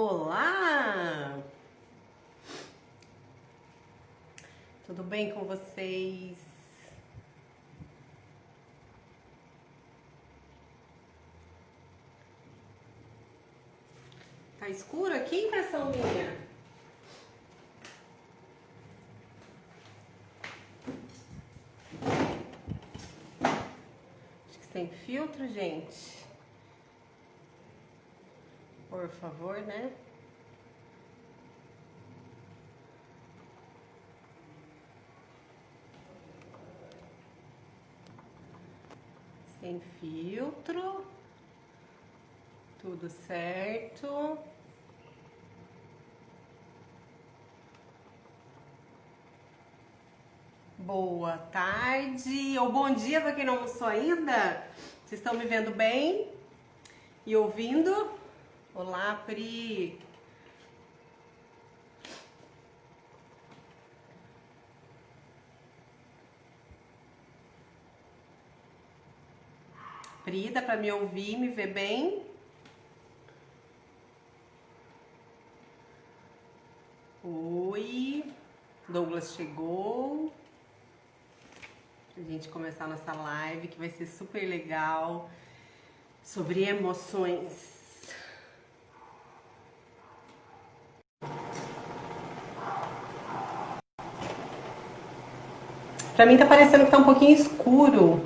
Olá! Tudo bem com vocês? Tá escuro aqui, impressão minha? Acho que sem filtro, gente. Por favor, né? Sem filtro. Tudo certo. Boa tarde ou bom dia para quem não almoçou ainda. Vocês estão me vendo bem e ouvindo? Olá, Pri. Pri, dá para me ouvir, me ver bem? Oi, Douglas chegou. Pra gente começar nossa live, que vai ser super legal, sobre emoções. Pra mim tá parecendo que tá um pouquinho escuro.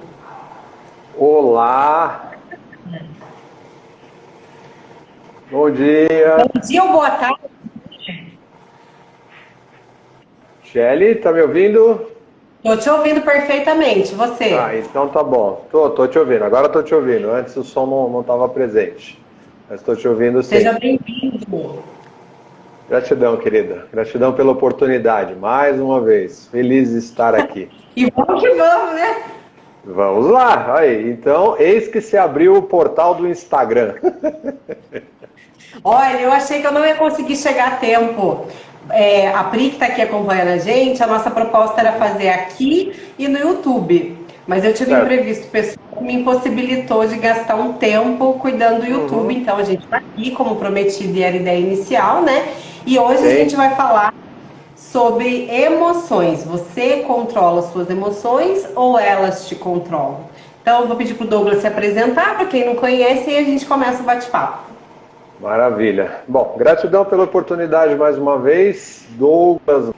Olá! Bom dia! Bom dia ou boa tarde? Shelly, tá me ouvindo? Tô te ouvindo perfeitamente, você? Ah, então tá bom. Tô te ouvindo, agora tô te ouvindo. Antes o som não estava presente, mas tô te ouvindo sim. Seja bem-vindo. Gratidão, querida. Gratidão pela oportunidade, mais uma vez. Feliz de estar aqui. E vamos que vamos, né? Vamos lá! Aí, então, eis que se abriu o portal do Instagram. Olha, eu achei que eu não ia conseguir chegar a tempo. A Pri que está aqui acompanhando a gente, a nossa proposta era fazer aqui e no YouTube. Mas eu tive um imprevisto pessoal que me impossibilitou de gastar um tempo cuidando do YouTube. Então a gente está aqui, como prometido, e era a ideia inicial, né? E hoje a gente vai falar sobre emoções. Você controla as suas emoções ou elas te controlam? Então eu vou pedir para o Douglas se apresentar, para quem não conhece, e a gente começa o bate-papo. Maravilha. Bom, gratidão pela oportunidade mais uma vez. Douglas.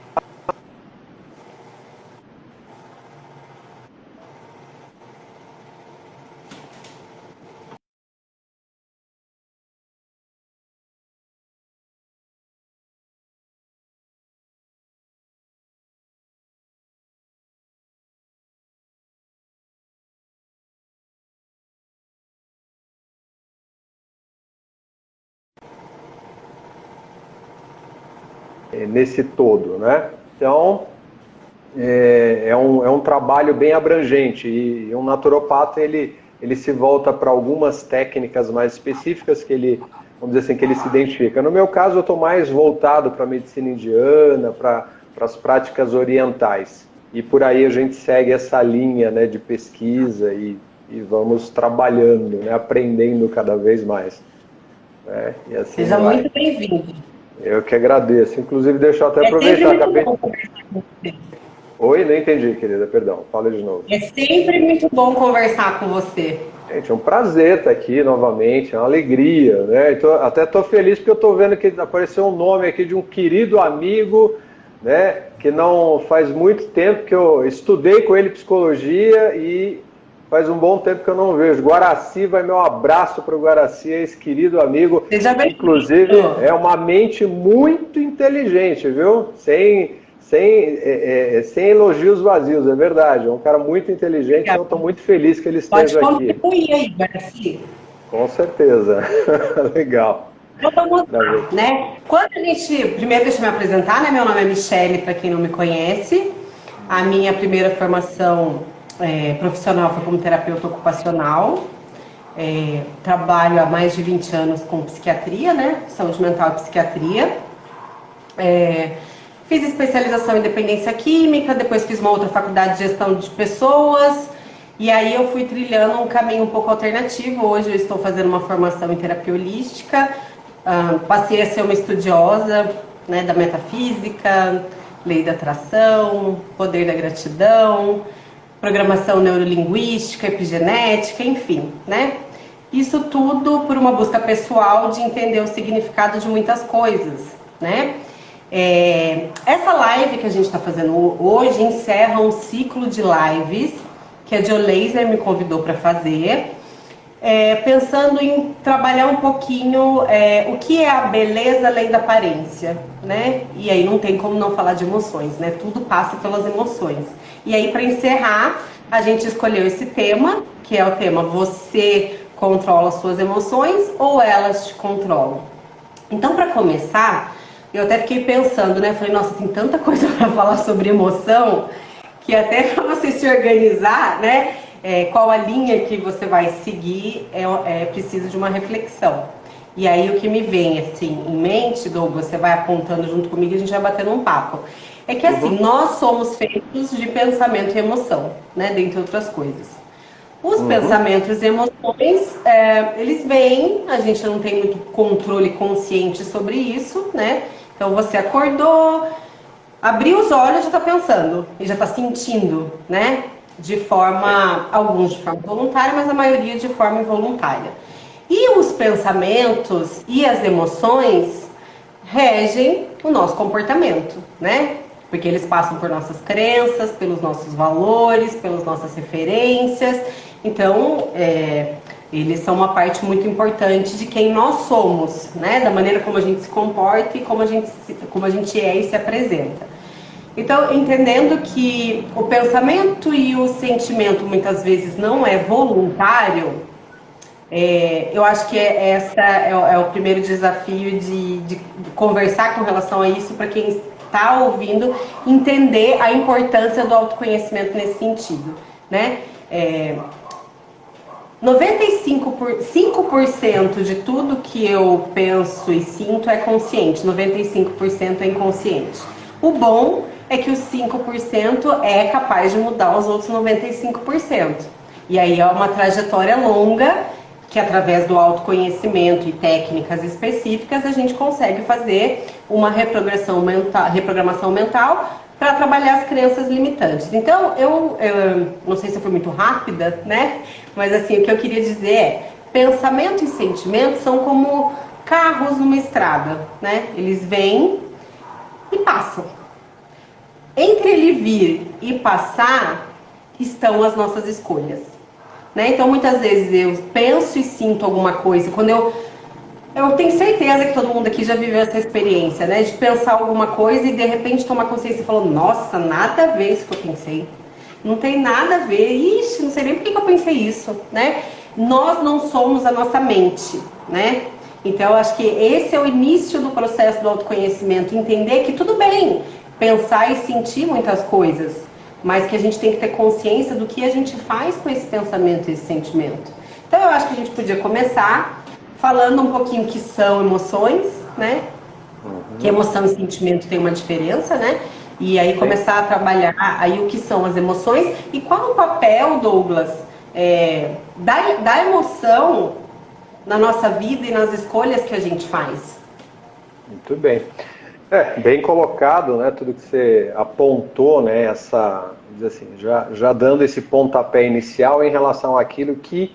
Nesse todo, né? Então, é um trabalho bem abrangente e um naturopata, ele se volta para algumas técnicas mais específicas que ele, vamos dizer assim, que ele se identifica. No meu caso, eu estou mais voltado para a medicina indiana, para as práticas orientais. E por aí a gente segue essa linha, né, de pesquisa e vamos trabalhando, né, aprendendo cada vez mais. Né? E assim Seja muito bem-vindo. Eu que agradeço. Inclusive, deixa eu até aproveitar. Sempre muito bom conversar com você. Oi, não entendi, querida, perdão. Fala de novo. É sempre muito bom conversar com você. Gente, é um prazer estar aqui novamente, é uma alegria, né? Até estou feliz porque eu estou vendo que apareceu um nome aqui de um querido amigo, né? Que não faz muito tempo que eu estudei com ele psicologia e faz um bom tempo que eu não vejo. Guaraci, vai meu abraço para o Guaraci, esse querido amigo. Seja bem-vindo. Inclusive, é uma mente muito inteligente, viu? Sem elogios vazios, é verdade. É um cara muito inteligente, então eu estou muito feliz que ele esteja aqui. Pode contribuir aí, Guaraci. Com certeza. Legal. Então vamos lá, né? Quando a gente... Primeiro deixa eu me apresentar, né? Meu nome é Michele, para quem não me conhece. A minha primeira formação profissional foi como terapeuta ocupacional. Trabalho há mais de 20 anos com psiquiatria, né? Saúde mental e psiquiatria. Fiz especialização em dependência química, depois fiz uma outra faculdade de gestão de pessoas, e aí eu fui trilhando um caminho um pouco alternativo. Hoje eu estou fazendo uma formação em terapia holística, passei a ser uma estudiosa, né, da metafísica, lei da atração, poder da gratidão, programação neurolinguística, epigenética, enfim, né? Isso tudo por uma busca pessoal de entender o significado de muitas coisas, né? Essa live que a gente está fazendo hoje encerra um ciclo de lives que a Jo Laser me convidou para fazer, pensando em trabalhar um pouquinho o que é a beleza além da aparência, né? E aí não tem como não falar de emoções, né? Tudo passa pelas emoções. E aí, para encerrar, a gente escolheu esse tema, que é o tema Você controla as suas emoções ou elas te controlam? Então, para começar, eu até fiquei pensando, né? Falei, nossa, tem tanta coisa para falar sobre emoção, que até para você se organizar, né? Qual a linha que você vai seguir, preciso de uma reflexão. E aí o que me vem assim em mente, Douglas, você vai apontando junto comigo e a gente vai batendo um papo. É que assim, nós somos feitos de pensamento e emoção, né? Dentre outras coisas. Os pensamentos e emoções, eles vêm, a gente não tem muito controle consciente sobre isso, né? Então você acordou, abriu os olhos e já está pensando, e já está sentindo, né? De forma, alguns de forma voluntária, mas a maioria de forma involuntária. E os pensamentos e as emoções regem o nosso comportamento, né? Porque eles passam por nossas crenças, pelos nossos valores, pelas nossas referências. Então, eles são uma parte muito importante de quem nós somos, né? Da maneira como a gente se comporta e como a gente é e se apresenta. Então, entendendo que o pensamento e o sentimento muitas vezes não é voluntário, eu acho que essa é o primeiro desafio de conversar com relação a isso para quem está ouvindo, entender a importância do autoconhecimento nesse sentido, né? 5% de tudo que eu penso e sinto é consciente, 95% é inconsciente. O bom é que os 5% é capaz de mudar os outros 95%. E aí é uma trajetória longa que, através do autoconhecimento e técnicas específicas, a gente consegue fazer uma reprogramação mental para trabalhar as crenças limitantes. Então, eu não sei se eu fui muito rápida, né? Mas assim, o que eu queria dizer é, pensamento e sentimento são como carros numa estrada, né? Eles vêm e passam. Entre ele vir e passar, estão as nossas escolhas, né? Então, muitas vezes eu penso e sinto alguma coisa, quando eu tenho certeza que todo mundo aqui já viveu essa experiência, né? De pensar alguma coisa e de repente tomar consciência e falar, nossa, nada a ver isso que eu pensei. Não tem nada a ver. Ixi, não sei nem por que eu pensei isso, né? Nós não somos a nossa mente, né? Então, eu acho que esse é o início do processo do autoconhecimento. Entender que tudo bem pensar e sentir muitas coisas, mas que a gente tem que ter consciência do que a gente faz com esse pensamento e esse sentimento. Então, eu acho que a gente podia começar falando um pouquinho o que são emoções, né? Que emoção e sentimento tem uma diferença, né? E aí começar a trabalhar aí o que são as emoções e qual o papel, Douglas, da emoção na nossa vida e nas escolhas que a gente faz. Muito bem. Bem colocado, né? Tudo que você apontou, né? Assim, já dando esse pontapé inicial em relação àquilo que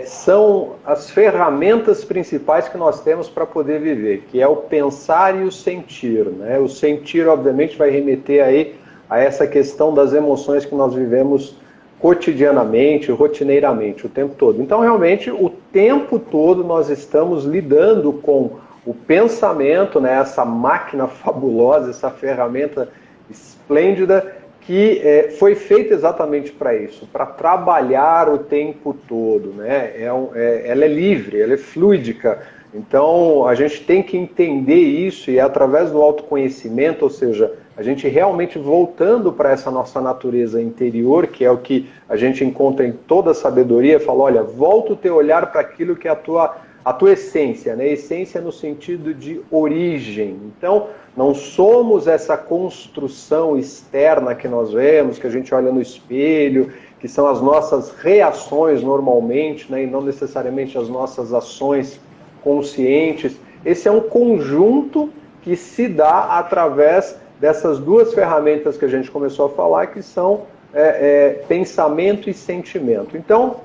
são as ferramentas principais que nós temos para poder viver, que é o pensar e o sentir, né? O sentir, obviamente, vai remeter aí a essa questão das emoções que nós vivemos cotidianamente, rotineiramente, o tempo todo. Então, realmente, o tempo todo nós estamos lidando com o pensamento, né? Essa máquina fabulosa, essa ferramenta esplêndida, que foi feita exatamente para isso, para trabalhar o tempo todo, né? Ela é livre, ela é fluídica, então a gente tem que entender isso e através do autoconhecimento, ou seja, a gente realmente voltando para essa nossa natureza interior, que é o que a gente encontra em toda a sabedoria, fala, olha, volta o teu olhar para aquilo que é a tua essência, né? Essência no sentido de origem. Então, não somos essa construção externa que nós vemos, que a gente olha no espelho, que são as nossas reações normalmente, né? E não necessariamente as nossas ações conscientes. esse é um conjunto que se dá através dessas duas ferramentas que a gente começou a falar, que são pensamento e sentimento. Então,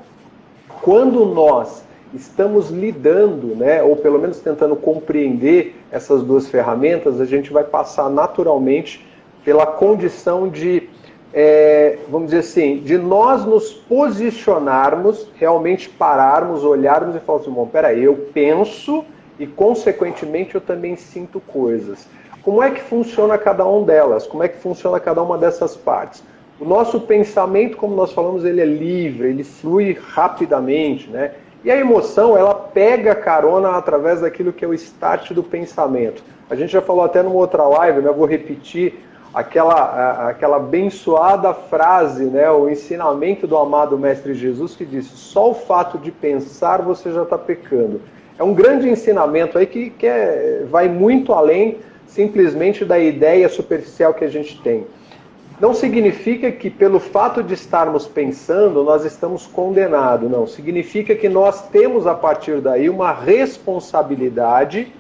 quando nós estamos lidando, né, ou pelo menos tentando compreender essas duas ferramentas, a gente vai passar naturalmente pela condição de, vamos dizer assim, de nós nos posicionarmos, realmente pararmos, olharmos e falarmos assim, bom, peraí, eu penso e consequentemente eu também sinto coisas. Como é que funciona cada uma delas? Como é que funciona cada uma dessas partes? O nosso pensamento, como nós falamos, ele é livre, ele flui rapidamente, né? E a emoção, ela pega carona através daquilo que é o start do pensamento. A gente já falou até numa outra live, né? Eu vou repetir aquela abençoada frase, né? O ensinamento do amado Mestre Jesus que disse, só o fato de pensar você já está pecando. É um grande ensinamento aí que vai muito além simplesmente da ideia superficial que a gente tem. Não significa que pelo fato de estarmos pensando, nós estamos condenados, não. Significa que nós temos a partir daí uma responsabilidade,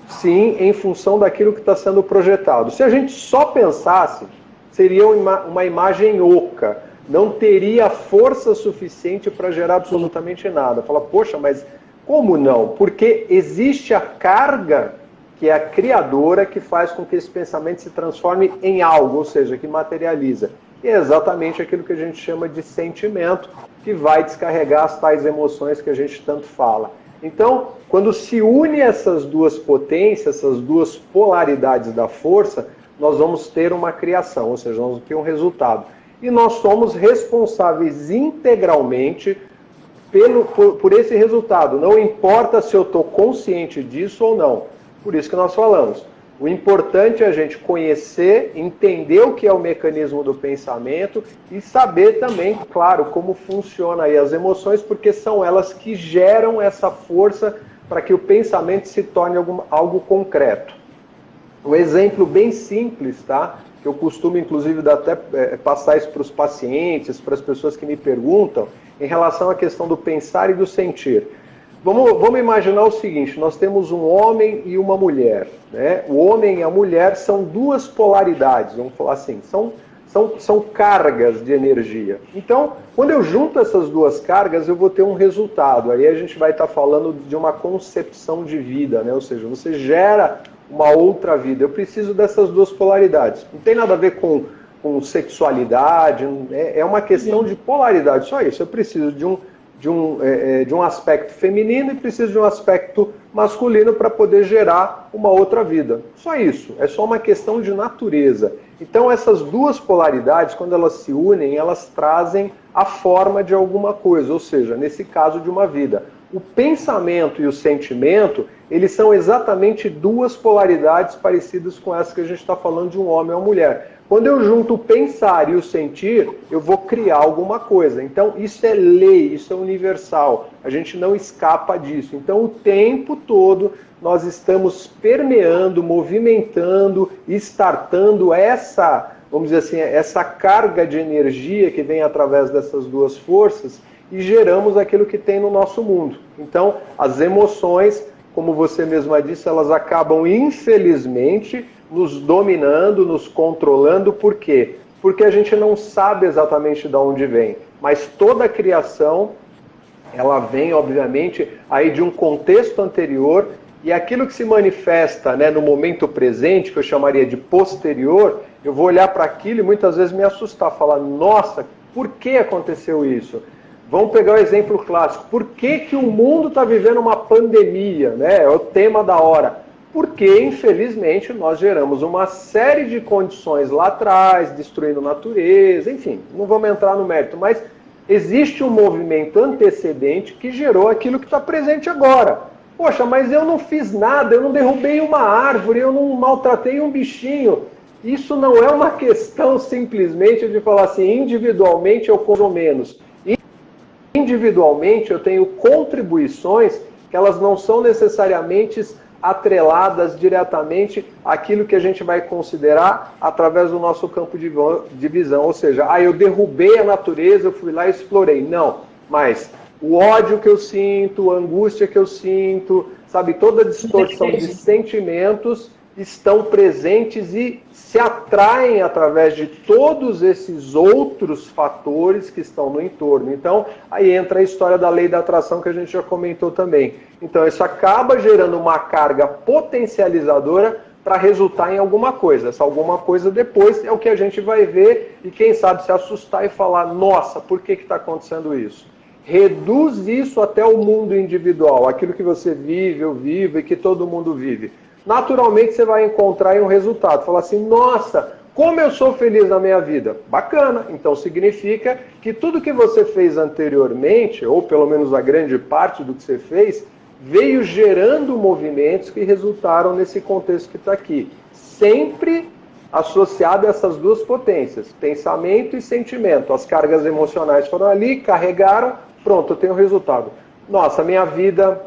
sim, em função daquilo que está sendo projetado. Se a gente só pensasse, seria uma imagem oca, não teria força suficiente para gerar absolutamente nada. Fala, poxa, mas como não? Porque existe a carga que é a criadora que faz com que esse pensamento se transforme em algo, ou seja, que materializa. E é exatamente aquilo que a gente chama de sentimento, que vai descarregar as tais emoções que a gente tanto fala. Então, quando se une essas duas potências, essas duas polaridades da força, nós vamos ter uma criação, ou seja, nós vamos ter um resultado. E nós somos responsáveis integralmente por esse resultado. Não importa se eu estou consciente disso ou não. Por isso que nós falamos. O importante é a gente conhecer, entender o que é o mecanismo do pensamento e saber também, claro, como funciona aí as emoções, porque são elas que geram essa força para que o pensamento se torne algo concreto. Um exemplo bem simples, tá? Que eu costumo, inclusive, até passar isso para os pacientes, para as pessoas que me perguntam, em relação à questão do pensar e do sentir. Vamos imaginar o seguinte, nós temos um homem e uma mulher, né? O homem e a mulher são duas polaridades, vamos falar assim, são cargas de energia. Então, quando eu junto essas duas cargas, eu vou ter um resultado. Aí a gente vai estar falando de uma concepção de vida, né? Ou seja, você gera uma outra vida. Eu preciso dessas duas polaridades. Não tem nada a ver com sexualidade, é uma questão de polaridade, só isso. Eu preciso de um aspecto feminino e preciso de um aspecto masculino para poder gerar uma outra vida. Só isso, é só uma questão de natureza. Então essas duas polaridades, quando elas se unem, elas trazem a forma de alguma coisa, ou seja, nesse caso de uma vida. O pensamento e o sentimento, eles são exatamente duas polaridades parecidas com essa que a gente está falando de um homem ou uma mulher. Quando eu junto o pensar e o sentir, eu vou criar alguma coisa. Então, isso é lei, isso é universal. A gente não escapa disso. Então, o tempo todo, nós estamos permeando, movimentando, startando essa, vamos dizer assim, essa carga de energia que vem através dessas duas forças e geramos aquilo que tem no nosso mundo. Então, as emoções, como você mesma disse, elas acabam, infelizmente, nos dominando, nos controlando. Por quê? Porque a gente não sabe exatamente de onde vem. Mas toda a criação, ela vem, obviamente, aí de um contexto anterior, e aquilo que se manifesta, né, no momento presente, que eu chamaria de posterior, eu vou olhar para aquilo e muitas vezes me assustar, falar, nossa, por que aconteceu isso? Vamos pegar o exemplo clássico. Por que o mundo está vivendo uma pandemia? Né? É o tema da hora. Porque, infelizmente, nós geramos uma série de condições lá atrás, destruindo natureza, enfim, não vamos entrar no mérito, mas existe um movimento antecedente que gerou aquilo que está presente agora. Poxa, mas eu não fiz nada, eu não derrubei uma árvore, eu não maltratei um bichinho. Isso não é uma questão simplesmente de falar assim, individualmente eu como menos. Individualmente eu tenho contribuições que elas não são necessariamente atreladas diretamente àquilo que a gente vai considerar através do nosso campo de visão. Ou seja, eu derrubei a natureza, eu fui lá e explorei. Não, mas o ódio que eu sinto, a angústia que eu sinto, sabe? Toda distorção de sentimentos estão presentes e se atraem através de todos esses outros fatores que estão no entorno. Então, aí entra a história da lei da atração que a gente já comentou também. Então, isso acaba gerando uma carga potencializadora para resultar em alguma coisa. Essa alguma coisa depois é o que a gente vai ver e quem sabe se assustar e falar, nossa, por que está acontecendo isso? Reduz isso até o mundo individual, aquilo que você vive, eu vivo e que todo mundo vive. Naturalmente você vai encontrar aí um resultado. Falar assim, nossa, como eu sou feliz na minha vida. Bacana. Então significa que tudo que você fez anteriormente, ou pelo menos a grande parte do que você fez, veio gerando movimentos que resultaram nesse contexto que está aqui. Sempre associado a essas duas potências, pensamento e sentimento. As cargas emocionais foram ali, carregaram, pronto, eu tenho o resultado. Nossa, minha vida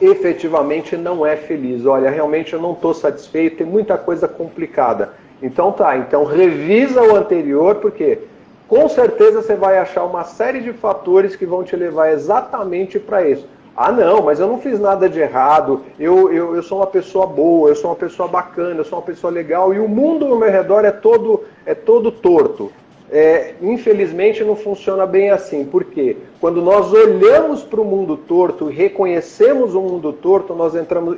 efetivamente não é feliz. Olha, realmente eu não estou satisfeito, tem muita coisa complicada. Então tá, então revisa o anterior, porque com certeza você vai achar uma série de fatores que vão te levar exatamente para isso. Ah não, mas eu não fiz nada de errado, eu sou uma pessoa boa, eu sou uma pessoa bacana, eu sou uma pessoa legal, e o mundo ao meu redor é todo torto. Infelizmente não funciona bem assim, porque quando nós olhamos para o mundo torto e reconhecemos o mundo torto, nós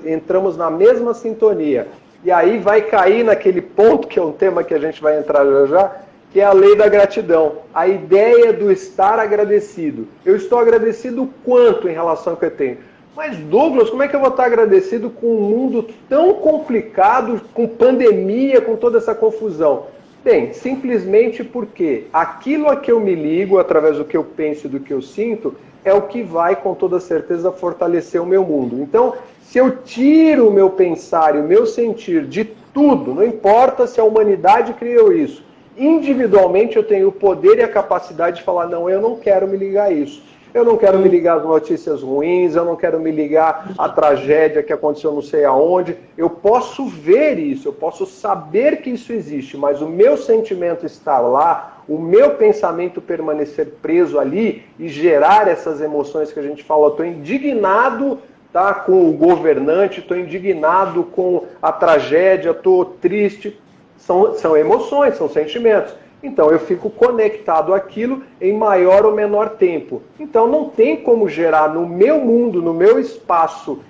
entramos na mesma sintonia. E aí vai cair naquele ponto, que é um tema que a gente vai entrar já, que é a lei da gratidão. A ideia do estar agradecido. Eu estou agradecido quanto em relação ao que eu tenho? Mas Douglas, como é que eu vou estar agradecido com um mundo tão complicado, com pandemia, com toda essa confusão? Bem, simplesmente porque aquilo a que eu me ligo, através do que eu penso e do que eu sinto, é o que vai, com toda certeza, fortalecer o meu mundo. Então, se eu tiro o meu pensar e o meu sentir de tudo, não importa se a humanidade criou isso, individualmente eu tenho o poder e a capacidade de falar, não, eu não quero me ligar a isso. Eu não quero me ligar às notícias ruins, eu não quero me ligar à tragédia que aconteceu não sei aonde. Eu posso ver isso, eu posso saber que isso existe, mas o meu sentimento estar lá, o meu pensamento permanecer preso ali e gerar essas emoções que a gente fala, estou indignado, tá, com o governante, estou indignado com a tragédia, estou triste. São emoções, são sentimentos. Então eu fico conectado àquilo em maior ou menor tempo. Então não tem como gerar no meu mundo, no meu espaço,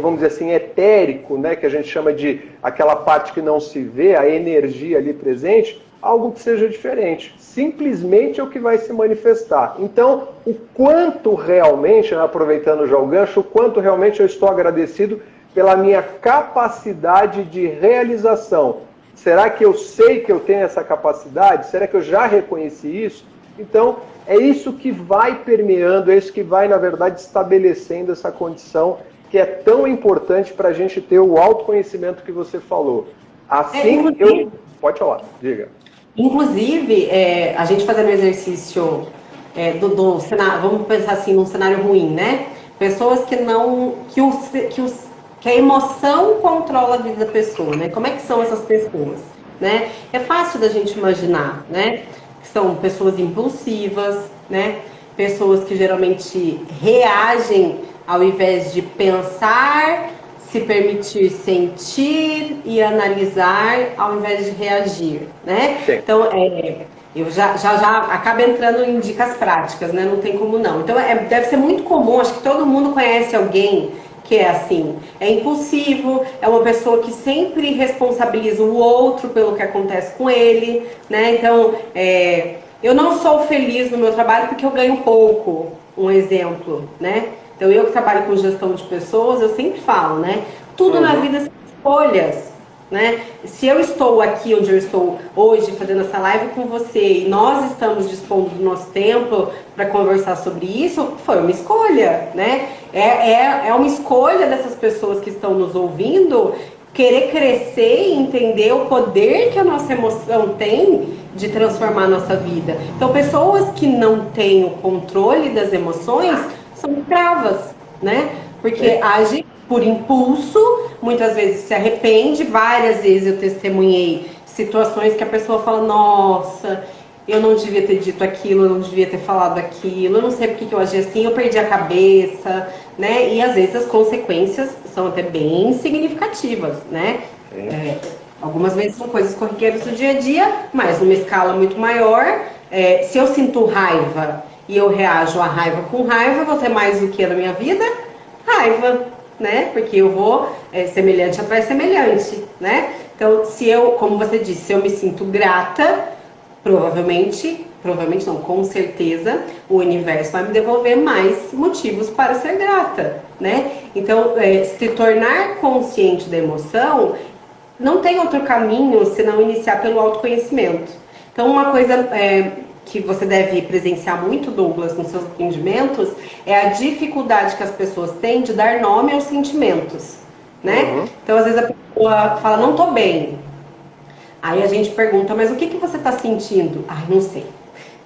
vamos dizer assim, etérico, né, que a gente chama de aquela parte que não se vê, a energia ali presente, algo que seja diferente. Simplesmente é o que vai se manifestar. Então, o quanto realmente, aproveitando já o gancho, o quanto realmente eu estou agradecido pela minha capacidade de realização. Será que eu sei que eu tenho essa capacidade? Será que eu já reconheci isso? Então, é isso que vai permeando, é isso que vai, na verdade, estabelecendo essa condição que é tão importante para a gente ter o autoconhecimento que você falou. Assim, Pode falar, diga. Inclusive, a gente fazendo o exercício do cenário, vamos pensar assim, num cenário ruim, né? Pessoas que não... que a emoção controla a vida da pessoa, né? Como é que são essas pessoas, né? É fácil da gente imaginar, né? Que são pessoas impulsivas, né? Pessoas que geralmente reagem ao invés de pensar, se permitir sentir e analisar ao invés de reagir, né? Sim. Então, eu já acabo entrando em dicas práticas, né? Não tem como não. Então, deve ser muito comum, acho que todo mundo conhece alguém que é assim, é impulsivo, é uma pessoa que sempre responsabiliza o outro pelo que acontece com ele, né? Então, eu não sou feliz no meu trabalho porque eu ganho pouco, um exemplo, né? Então, eu que trabalho com gestão de pessoas, eu sempre falo, né? Tudo na vida são escolhas, né? Se eu estou aqui onde eu estou hoje fazendo essa live com você e nós estamos dispondo do nosso tempo para conversar sobre isso, foi uma escolha, né? É uma escolha dessas pessoas que estão nos ouvindo querer crescer e entender o poder que a nossa emoção tem de transformar a nossa vida. Então, pessoas que não têm o controle das emoções são escravas, né? Porque agem por impulso, muitas vezes se arrepende, várias vezes eu testemunhei situações que a pessoa fala, nossa, eu não devia ter dito aquilo, eu não devia ter falado aquilo, eu não sei porque que eu agi assim, eu perdi a cabeça, né? E às vezes as consequências são até bem significativas, né? Algumas vezes são coisas corriqueiras do dia a dia, mas numa escala muito maior, se eu sinto raiva e eu reajo à raiva com raiva, eu vou ter mais do que na minha vida? Raiva, né? Porque eu vou semelhante atrai semelhante, né? Então, se eu, como você disse, se eu me sinto grata, provavelmente não, com certeza, o universo vai me devolver mais motivos para ser grata, né? Então, se tornar consciente da emoção, não tem outro caminho senão iniciar pelo autoconhecimento. Então, uma coisa que você deve presenciar muito, Douglas, nos seus atendimentos, é a dificuldade que as pessoas têm de dar nome aos sentimentos, né? Então, às vezes a pessoa fala, não tô bem. Aí a gente pergunta, mas o que você tá sentindo? Ai, não sei.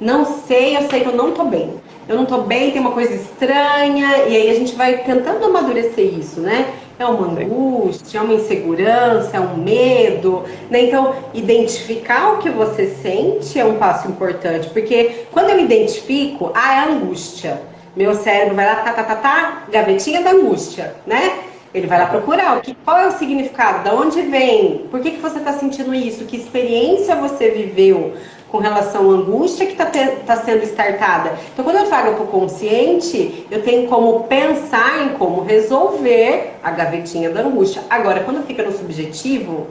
Não sei, eu sei que eu não tô bem. Eu não tô bem, tem uma coisa estranha, e aí a gente vai tentando amadurecer isso, né? É uma angústia, é uma insegurança, é um medo, né? Então, identificar o que você sente é um passo importante, porque quando eu identifico, é a angústia. Meu cérebro vai lá, gavetinha da angústia, né? Ele vai lá procurar qual é o significado, de onde vem, por que você está sentindo isso, que experiência você viveu com relação à angústia que está sendo startada. Então, quando eu trago para o consciente, eu tenho como pensar em como resolver a gavetinha da angústia. Agora, quando fica no subjetivo,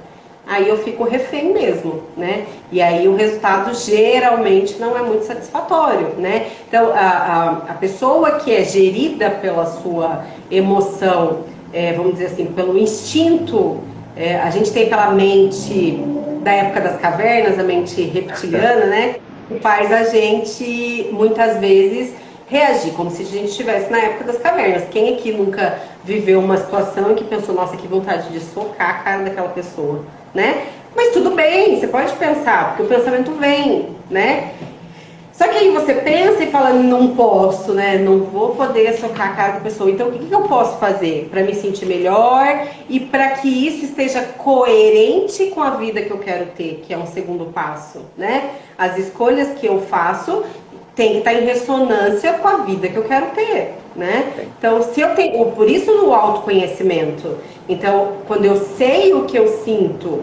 aí eu fico refém mesmo, né? E aí o resultado geralmente não é muito satisfatório, né? Então, a pessoa que é gerida pela sua emoção, vamos dizer assim, pelo instinto, a gente tem aquela mente da época das cavernas, a mente reptiliana, né? Que faz a gente, muitas vezes, reagir como se a gente estivesse na época das cavernas. Quem aqui nunca viveu uma situação em que pensou, nossa, que vontade de socar a cara daquela pessoa, né? Mas tudo bem, você pode pensar, porque o pensamento vem, né? Só que aí você pensa e fala, não posso, né? Não vou poder socar a cara da pessoa. Então, o que eu posso fazer para me sentir melhor e para que isso esteja coerente com a vida que eu quero ter, que é um segundo passo, né? As escolhas que eu faço têm que estar em ressonância com a vida que eu quero ter, né? Então, se eu tenho, por isso no autoconhecimento. Então, quando eu sei o que eu sinto,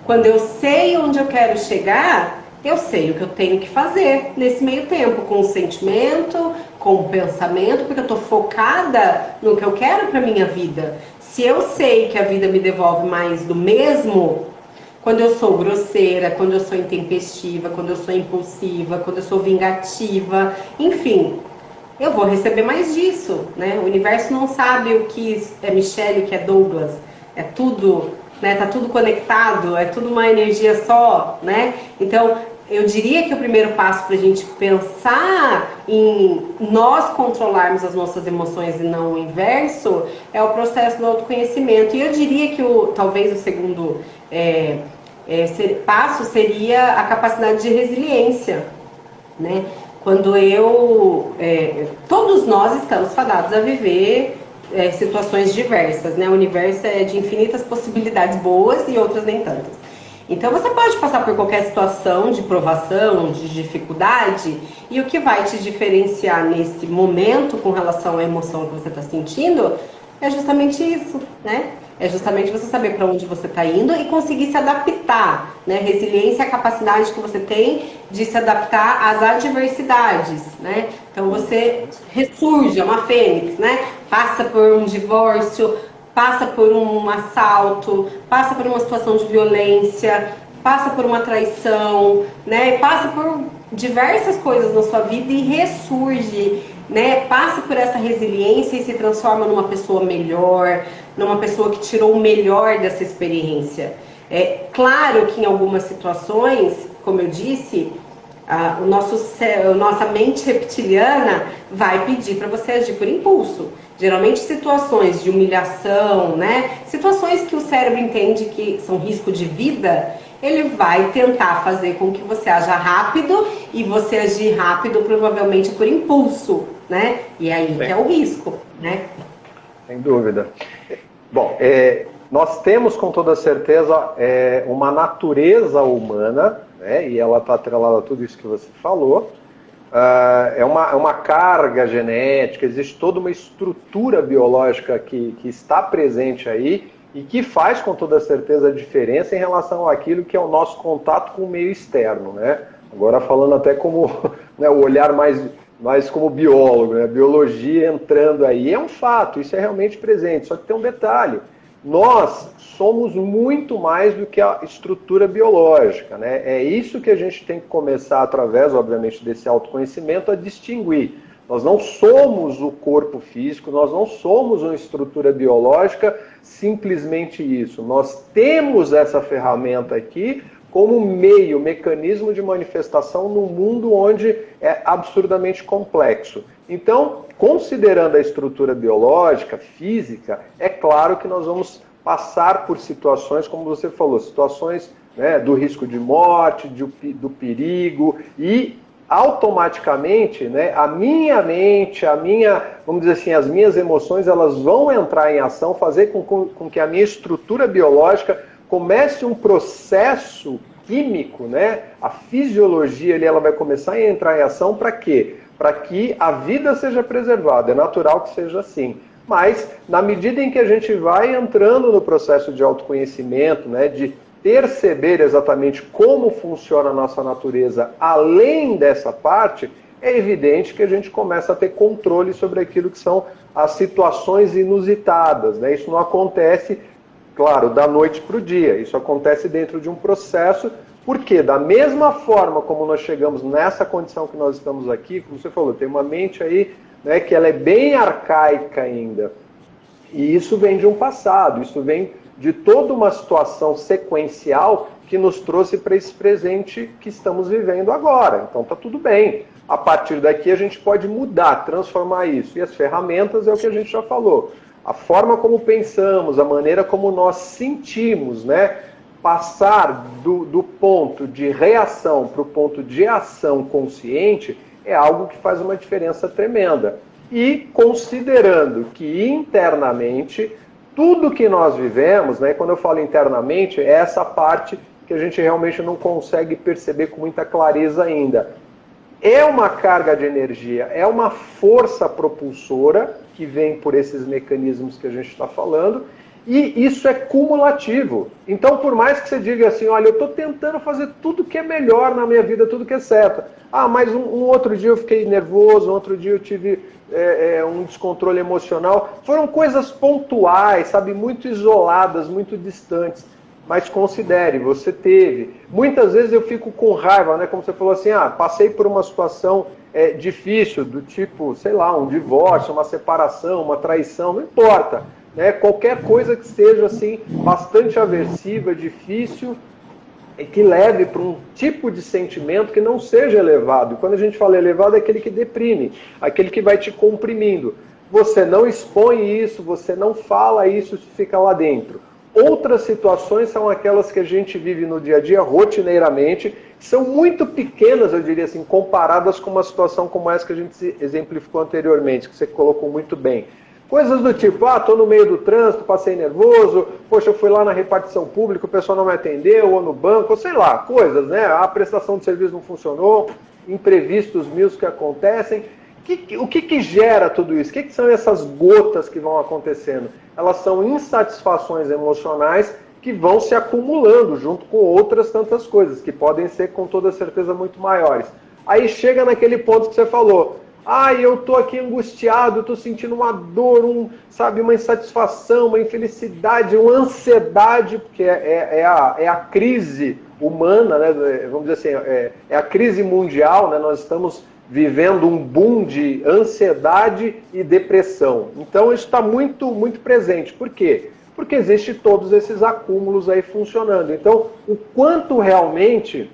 quando eu sei onde eu quero chegar, eu sei o que eu tenho que fazer nesse meio tempo, com o sentimento, com o pensamento, porque eu estou focada no que eu quero para minha vida. Se eu sei que a vida me devolve mais do mesmo, quando eu sou grosseira, quando eu sou intempestiva, quando eu sou impulsiva, quando eu sou vingativa, enfim, eu vou receber mais disso, né? O universo não sabe o que é Michele, o que é Douglas, é tudo, né? Tá tudo conectado, é tudo uma energia só, né? Então, eu diria que o primeiro passo para a gente pensar em nós controlarmos as nossas emoções e não o inverso é o processo do autoconhecimento. E eu diria que talvez o segundo passo seria a capacidade de resiliência, né? Quando todos nós estamos fadados a viver situações diversas, né? O universo é de infinitas possibilidades boas e outras nem tantas. Então você pode passar por qualquer situação de provação, de dificuldade, e o que vai te diferenciar nesse momento com relação à emoção que você está sentindo é justamente isso, né? É justamente você saber para onde você está indo e conseguir se adaptar, né? Resiliência é a capacidade que você tem de se adaptar às adversidades, né? Então você ressurge, é uma fênix, né? Passa por um divórcio, passa por um assalto, passa por uma situação de violência, passa por uma traição, né? Passa por diversas coisas na sua vida e ressurge, né? Passa por essa resiliência e se transforma numa pessoa melhor, numa pessoa que tirou o melhor dessa experiência. É claro que em algumas situações, como eu disse, nossa mente reptiliana vai pedir para você agir por impulso. Geralmente situações de humilhação, né? Situações que o cérebro entende que são risco de vida, ele vai tentar fazer com que você haja rápido e você agir rápido provavelmente por impulso, né? E aí que é o risco, né? Sem dúvida. Bom, nós temos com toda certeza uma natureza humana, né? E ela está atrelada a tudo isso que você falou. É uma carga genética, existe toda uma estrutura biológica que está presente aí e que faz com toda certeza a diferença em relação àquilo que é o nosso contato com o meio externo, né? Agora falando até como, né, o olhar mais como biólogo, né? Biologia entrando aí, é um fato, isso é realmente presente, só que tem um detalhe, nós somos muito mais do que a estrutura biológica, né? É isso que a gente tem que começar, através, obviamente, desse autoconhecimento, a distinguir. Nós não somos o corpo físico, nós não somos uma estrutura biológica, simplesmente isso. Nós temos essa ferramenta aqui como mecanismo de manifestação num mundo onde é absurdamente complexo. Então, considerando a estrutura biológica, física, é claro que nós vamos passar por situações, como você falou, situações, né, do risco de morte, do perigo, e automaticamente, né, a minha mente, vamos dizer assim, as minhas emoções, elas vão entrar em ação, fazer com que a minha estrutura biológica comece um processo químico, né? A fisiologia ali, ela vai começar a entrar em ação para quê? Para que a vida seja preservada. É natural que seja assim. Mas, na medida em que a gente vai entrando no processo de autoconhecimento, né, de perceber exatamente como funciona a nossa natureza, além dessa parte, é evidente que a gente começa a ter controle sobre aquilo que são as situações inusitadas, né? Isso não acontece, claro, da noite para o dia. Isso acontece dentro de um processo, porque da mesma forma como nós chegamos nessa condição que nós estamos aqui, como você falou, tem uma mente aí, né, que ela é bem arcaica ainda. E isso vem de um passado, isso vem de toda uma situação sequencial que nos trouxe para esse presente que estamos vivendo agora. Então tá tudo bem. A partir daqui a gente pode mudar, transformar isso. E as ferramentas é o que a gente já falou. A forma como pensamos, a maneira como nós sentimos, né? Passar do ponto de reação para o ponto de ação consciente é algo que faz uma diferença tremenda. E considerando que internamente, tudo que nós vivemos, né? Quando eu falo internamente, é essa parte que a gente realmente não consegue perceber com muita clareza ainda. É uma carga de energia, é uma força propulsora que vem por esses mecanismos que a gente está falando, e isso é cumulativo. Então, por mais que você diga assim, olha, eu estou tentando fazer tudo que é melhor na minha vida, tudo que é certo. Ah, mas um outro dia eu fiquei nervoso, um outro dia eu tive um descontrole emocional. Foram coisas pontuais, sabe, muito isoladas, muito distantes. Mas considere, você teve. Muitas vezes eu fico com raiva, né? Como você falou assim, passei por uma situação difícil, do tipo, sei lá, um divórcio, uma separação, uma traição, não importa. Né? Qualquer coisa que seja assim, bastante aversiva, difícil, e que leve para um tipo de sentimento que não seja elevado. E quando a gente fala elevado, é aquele que deprime, aquele que vai te comprimindo. Você não expõe isso, você não fala isso, isso fica lá dentro. Outras situações são aquelas que a gente vive no dia a dia, rotineiramente, são muito pequenas, eu diria assim, comparadas com uma situação como essa que a gente exemplificou anteriormente, que você colocou muito bem. Coisas do tipo, estou no meio do trânsito, passei nervoso, poxa, eu fui lá na repartição pública, o pessoal não me atendeu, ou no banco, ou sei lá, coisas, né? A prestação de serviço não funcionou, imprevistos mil que acontecem. O que gera tudo isso? O que são essas gotas que vão acontecendo? Elas são insatisfações emocionais que vão se acumulando junto com outras tantas coisas, que podem ser com toda certeza muito maiores. Aí chega naquele ponto que você falou, eu estou aqui angustiado, estou sentindo uma dor, uma insatisfação, uma infelicidade, uma ansiedade, porque é a crise humana, né? Vamos dizer assim, é a crise mundial, né? Nós estamos vivendo um boom de ansiedade e depressão. Então isso está muito, muito presente. Por quê? Porque existem todos esses acúmulos aí funcionando. Então, o quanto realmente,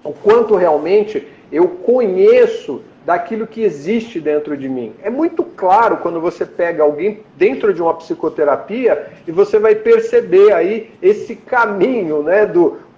o quanto realmente eu conheço daquilo que existe dentro de mim. É muito claro quando você pega alguém dentro de uma psicoterapia e você vai perceber aí esse caminho, né,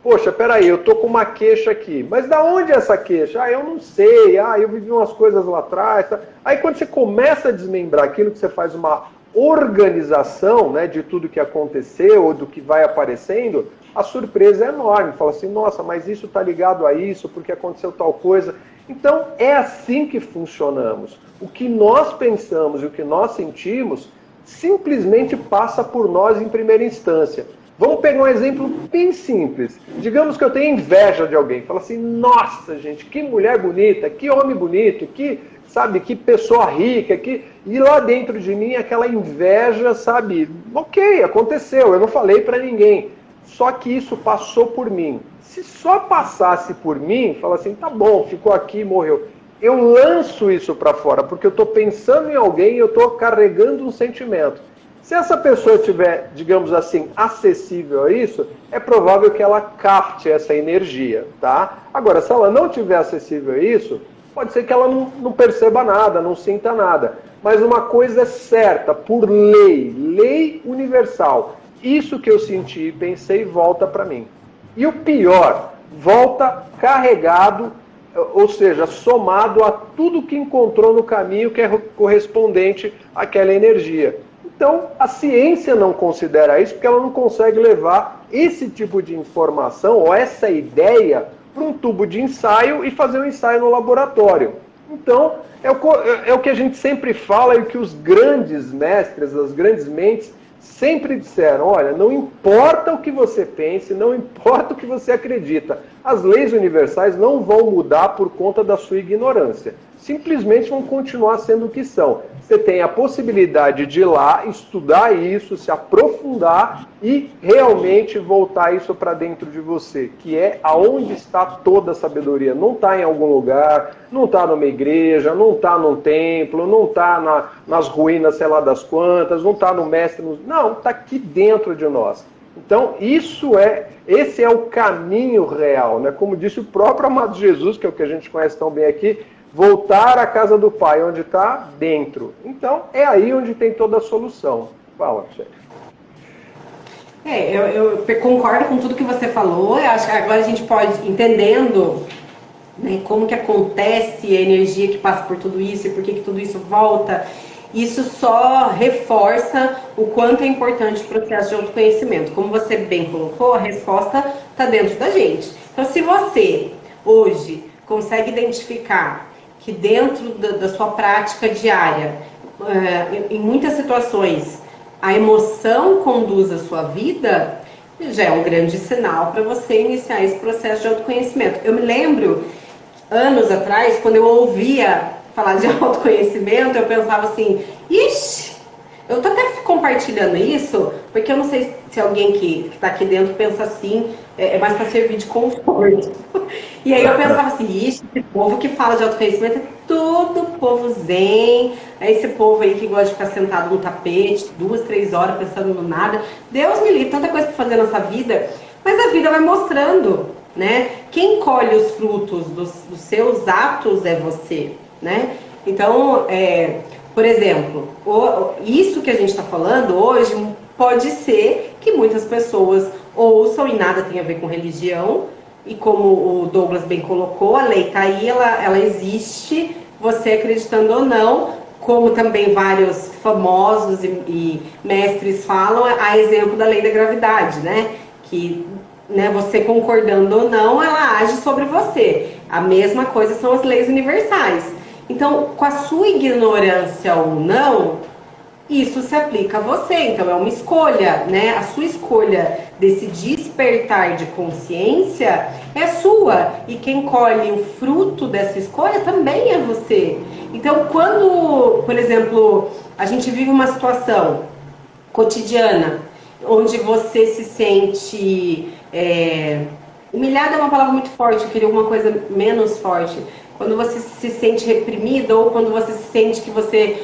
poxa, peraí, eu tô com uma queixa aqui. Mas da onde é essa queixa? Eu não sei. Eu vivi umas coisas lá atrás. Tá? Aí quando você começa a desmembrar aquilo, que você faz uma organização, né, de tudo que aconteceu ou do que vai aparecendo, a surpresa é enorme. Fala assim, nossa, mas isso está ligado a isso, porque aconteceu tal coisa. Então, é assim que funcionamos. O que nós pensamos e o que nós sentimos simplesmente passa por nós em primeira instância. Vamos pegar um exemplo bem simples. Digamos que eu tenho inveja de alguém. Fala assim, nossa, gente, que mulher bonita, que homem bonito, que, sabe, que pessoa rica, que... E lá dentro de mim, aquela inveja, sabe, ok, aconteceu, eu não falei para ninguém. Só que isso passou por mim. Se só passasse por mim, fala assim, tá bom, ficou aqui, morreu. Eu lanço isso para fora, porque eu estou pensando em alguém e eu estou carregando um sentimento. Se essa pessoa estiver, digamos assim, acessível a isso, é provável que ela capte essa energia, tá? Agora, se ela não estiver acessível a isso, pode ser que ela não perceba nada, não sinta nada. Mas uma coisa é certa, por lei, lei universal, isso que eu senti e pensei volta para mim. E o pior, volta carregado, ou seja, somado a tudo que encontrou no caminho que é correspondente àquela energia. Então, a ciência não considera isso porque ela não consegue levar esse tipo de informação ou essa ideia para um tubo de ensaio e fazer um ensaio no laboratório. Então, é o que a gente sempre fala e o que os grandes mestres, as grandes mentes sempre disseram, olha, não importa o que você pense, não importa o que você acredita, as leis universais não vão mudar por conta da sua ignorância. Simplesmente vão continuar sendo o que são. Você tem a possibilidade de ir lá, estudar isso, se aprofundar e realmente voltar isso para dentro de você, que é aonde está toda a sabedoria. Não está em algum lugar, não está numa igreja, não está num templo, não está nas ruínas, sei lá das quantas, não está no mestre, não, está aqui dentro de nós. Então, esse é o caminho real, né? Como disse o próprio amado Jesus, que é o que a gente conhece tão bem aqui, voltar à casa do Pai, onde está? Dentro. Então, é aí onde tem toda a solução. Fala, chefe. Eu concordo com tudo que você falou. Eu acho que agora a gente pode, entendendo, né, como que acontece a energia que passa por tudo isso e por que tudo isso volta, isso só reforça o quanto é importante o processo de autoconhecimento. Como você bem colocou, a resposta está dentro da gente. Então, se você, hoje, consegue identificar que dentro da sua prática diária, em muitas situações, a emoção conduz a sua vida, já é um grande sinal para você iniciar esse processo de autoconhecimento. Eu me lembro, anos atrás, quando eu ouvia falar de autoconhecimento, eu pensava assim, ixi, eu tô até compartilhando isso, porque eu não sei se alguém que está aqui dentro pensa assim, é mais para servir de conforto. E aí eu pensava assim, ixi, esse povo que fala de autoconhecimento é tudo povo zen, é esse povo aí que gosta de ficar sentado no tapete, 2, 3 horas pensando no nada. Deus me livre, tanta coisa para fazer nessa vida, mas a vida vai mostrando, né? Quem colhe os frutos dos seus atos é você, né? Então, por exemplo, isso que a gente está falando hoje pode ser que muitas pessoas ouçam e nada tem a ver com religião, e como o Douglas bem colocou, a lei está aí, ela existe, você acreditando ou não, como também vários famosos e mestres falam, a exemplo da lei da gravidade, né? Que, né, você concordando ou não, ela age sobre você. A mesma coisa são as leis universais. Então, com a sua ignorância ou não, isso se aplica a você. Então, é uma escolha, né? A sua escolha desse despertar de consciência é sua. E quem colhe o fruto dessa escolha também é você. Então, quando, por exemplo, a gente vive uma situação cotidiana, onde você se sente... humilhada é uma palavra muito forte, eu queria alguma coisa menos forte. Quando você se sente reprimido ou quando você se sente que você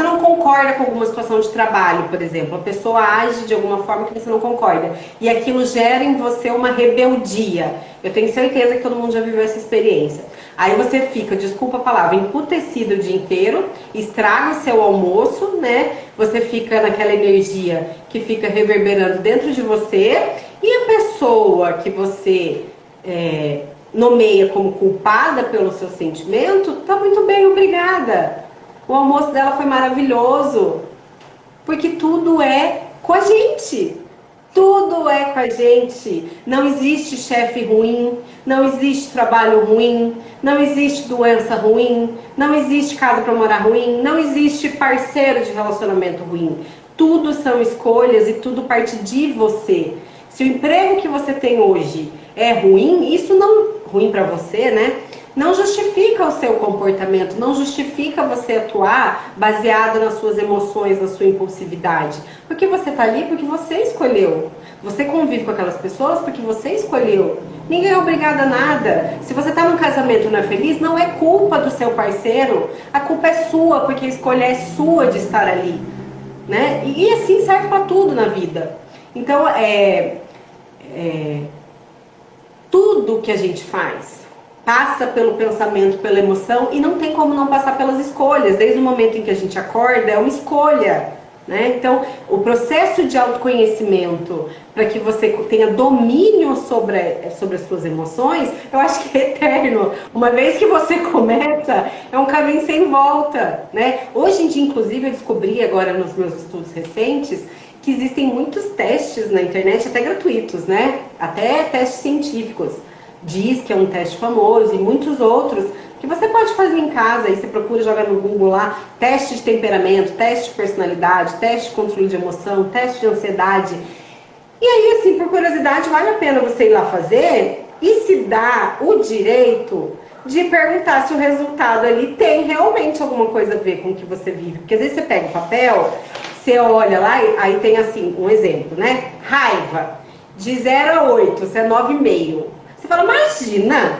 não concorda com alguma situação de trabalho, por exemplo. A pessoa age de alguma forma que você não concorda. E aquilo gera em você uma rebeldia. Eu tenho certeza que todo mundo já viveu essa experiência. Aí você fica, desculpa a palavra, emputecido o dia inteiro, estraga o seu almoço, né? Você fica naquela energia que fica reverberando dentro de você. E a pessoa que você... nomeia como culpada pelo seu sentimento, tá muito bem, obrigada. O almoço dela foi maravilhoso. Porque tudo é com a gente. Tudo é com a gente. Não existe chefe ruim, não existe trabalho ruim, não existe doença ruim, não existe casa para morar ruim, não existe parceiro de relacionamento ruim. Tudo são escolhas e tudo parte de você. Se o emprego que você tem hoje é ruim, isso não ruim para você, né? Não justifica o seu comportamento, não justifica você atuar baseado nas suas emoções, na sua impulsividade. Porque você está ali porque você escolheu. Você convive com aquelas pessoas porque você escolheu. Ninguém é obrigado a nada. Se você está num casamento e não é feliz, não é culpa do seu parceiro. A culpa é sua, porque a escolha é sua de estar ali. Né? E assim serve para tudo na vida. Então, tudo que a gente faz passa pelo pensamento, pela emoção, e não tem como não passar pelas escolhas. Desde o momento em que a gente acorda, é uma escolha, né? Então, o processo de autoconhecimento, para que você tenha domínio sobre as suas emoções, eu acho que é eterno. Uma vez que você começa, é um caminho sem volta, né? Hoje em dia, inclusive, eu descobri agora nos meus estudos recentes, que existem muitos testes na internet, até gratuitos, né? Até testes científicos. Diz que é um teste famoso e muitos outros que você pode fazer em casa. Aí você procura, joga no Google lá, teste de temperamento, teste de personalidade, teste de controle de emoção, teste de ansiedade. E aí, assim, por curiosidade, vale a pena você ir lá fazer e se dar o direito de perguntar se o resultado ali tem realmente alguma coisa a ver com o que você vive. Porque às vezes você pega o papel, você olha lá, aí tem assim, um exemplo, né? Raiva, de 0 a 8, você é 9,5. Você fala, imagina,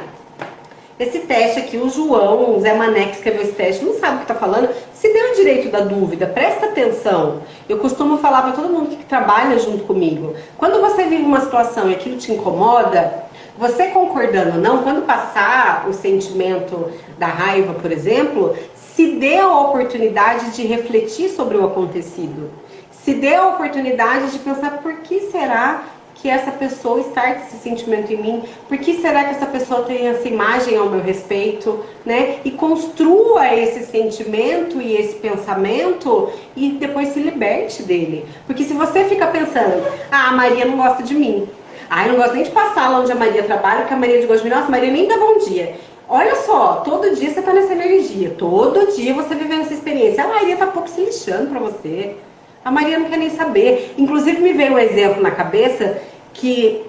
esse teste aqui, o João, o Zé Mané que escreveu esse teste, não sabe o que está falando, se deu o direito da dúvida, presta atenção. Eu costumo falar para todo mundo que trabalha junto comigo, quando você vive uma situação e aquilo te incomoda, você concordando ou não, quando passar o sentimento da raiva, por exemplo, se dê a oportunidade de refletir sobre o acontecido. Se dê a oportunidade de pensar, por que será que essa pessoa está esse sentimento em mim? Por que será que essa pessoa tem essa imagem ao meu respeito? Né? E construa esse sentimento e esse pensamento e depois se liberte dele. Porque se você fica pensando, a Maria não gosta de mim. Eu não gosto nem de passar lá onde a Maria trabalha, porque a Maria gosta de mim. Nossa, a Maria nem dá bom dia. Olha só, todo dia você tá nessa energia. Todo dia você vivendo essa experiência. A Maria tá pouco se lixando pra você. A Maria não quer nem saber. Inclusive me veio um exemplo na cabeça que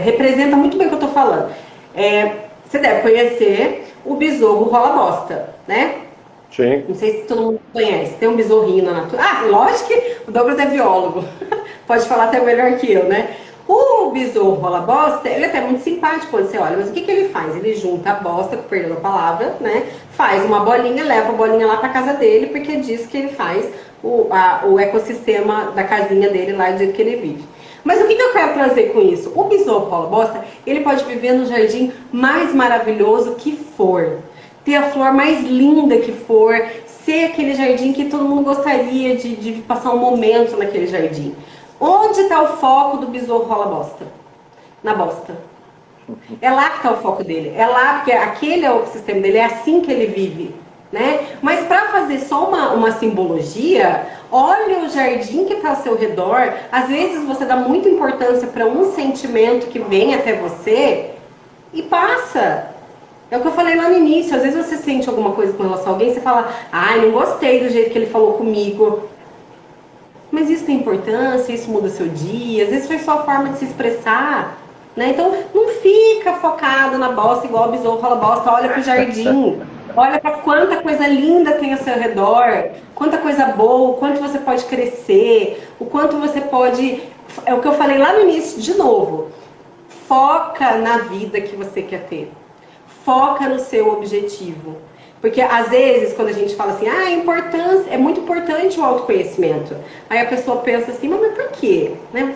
representa muito bem o que eu tô falando. Você deve conhecer o besouro rola-bosta, né? Sim. Não sei se todo mundo conhece. Tem um besorrinho na natureza. Lógico que o Douglas é biólogo. Pode falar até melhor que eu, né? O besouro rola-bosta, ele é até muito simpático quando você olha, mas o que ele faz? Ele junta a bosta, com perdão da palavra, né? Faz uma bolinha, leva a bolinha lá pra casa dele, porque diz que ele faz o ecossistema da casinha dele lá, do jeito que ele vive. Mas o que eu quero trazer com isso? O besouro rola-bosta, ele pode viver no jardim mais maravilhoso que for, ter a flor mais linda que for, ser aquele jardim que todo mundo gostaria de passar um momento naquele jardim. Onde está o foco do besouro rola-bosta? Na bosta. É lá que está o foco dele. É lá, porque aquele é o sistema dele, é assim que ele vive. Né? Mas para fazer só uma simbologia, olha o jardim que está ao seu redor. Às vezes você dá muita importância para um sentimento que vem até você e passa. É o que eu falei lá no início. Às vezes você sente alguma coisa com relação a alguém, você fala, não gostei do jeito que ele falou comigo. Mas isso tem importância, isso muda seu dia, às vezes foi só a forma de se expressar, né? Então não fica focado na bosta igual o besouro rola bosta, olha pro jardim, olha para quanta coisa linda tem ao seu redor, quanta coisa boa, o quanto você pode crescer, o quanto você pode... É o que eu falei lá no início, de novo, foca na vida que você quer ter, foca no seu objetivo. Porque às vezes, quando a gente fala assim, é muito importante o autoconhecimento. Aí a pessoa pensa assim, mas por quê? Né?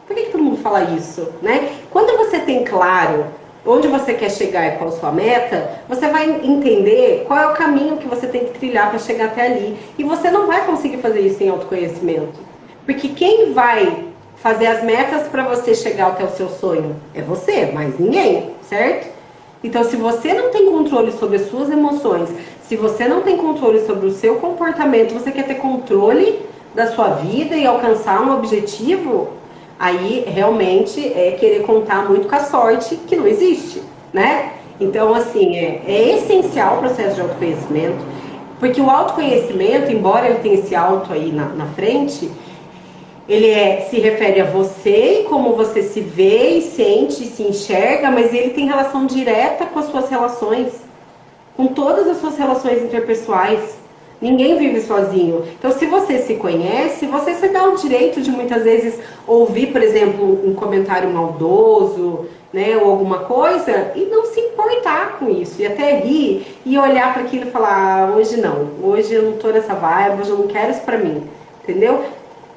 Por que todo mundo fala isso? Né? Quando você tem claro onde você quer chegar e qual a sua meta, você vai entender qual é o caminho que você tem que trilhar para chegar até ali. E você não vai conseguir fazer isso sem autoconhecimento. Porque quem vai fazer as metas para você chegar até o seu sonho é você, mais ninguém, certo? Então, se você não tem controle sobre as suas emoções, se você não tem controle sobre o seu comportamento, você quer ter controle da sua vida e alcançar um objetivo, aí realmente é querer contar muito com a sorte, que não existe, né? Então, assim, é essencial o processo de autoconhecimento, porque o autoconhecimento, embora ele tenha esse auto aí na frente, ele se refere a você e como você se vê e sente e se enxerga, mas ele tem relação direta com as suas relações, com todas as suas relações interpessoais. Ninguém vive sozinho. Então, se você se conhece, você se dá o direito de muitas vezes ouvir, por exemplo, um comentário maldoso, né, ou alguma coisa, e não se importar com isso, e até rir, e olhar para aquilo e falar, hoje não, hoje eu não tô nessa vibe, hoje eu não quero isso pra mim, entendeu?